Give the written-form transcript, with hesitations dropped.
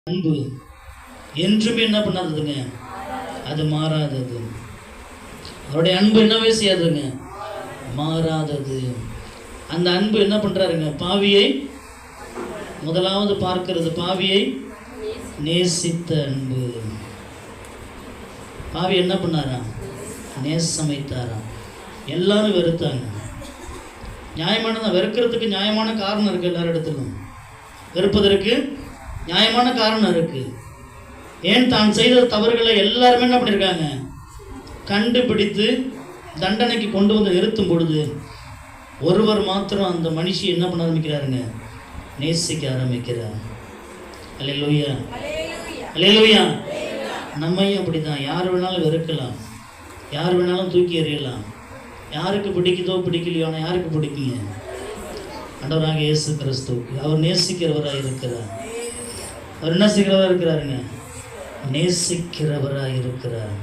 அன்பு என்றுமே என்ன பண்ணாததுங்க, அது மாறாதது. அவருடைய அன்பு என்னவே செய்யாதுங்க, மாறாதது. அந்த அன்பு என்ன பண்றாருங்க, பாவியை முதலாவது பார்க்கிறது, பாவியை நேசித்த அன்பு. பாவி என்ன பண்ணாராம், நேசமைத்தாராம். எல்லாரும் வெறுத்தாங்க. நியாயமானதான், வெறுக்கிறதுக்கு நியாயமான காரணம் இருக்கு. எல்லாரும் இடத்துலும் வெறுப்பதற்கு நியாயமான காரணம் இருக்கு. ஏன், தான் செய்த தவறுகளை எல்லாருமே என்ன பண்ணியிருக்காங்க, கண்டுபிடித்து தண்டனைக்கு கொண்டு வந்து நிறுத்தும் பொழுது ஒருவர் மாத்திரம் அந்த மனுஷி என்ன பண்ண ஆரம்பிக்கிறாருங்க, நேசிக்க ஆரம்பிக்கிறார். அல்லேலூயா, அல்லேலூயா. நம்மையும் அப்படிதான், யார் வேணாலும் வெறுக்கலாம், யார் வேணாலும் தூக்கி எறியலாம். யாருக்கு பிடிக்குதோ பிடிக்கலையோ, ஆனால் யாருக்கு பிடிக்குங்க, ஆண்டவராக இயேசு கிறிஸ்துவுக்கு. அவர் நேசிக்கிறவராக இருக்கிறார். அவர் என்ன செய்கிறவராக இருக்கிறாருங்க, நேசிக்கிறவராக இருக்கிறார்.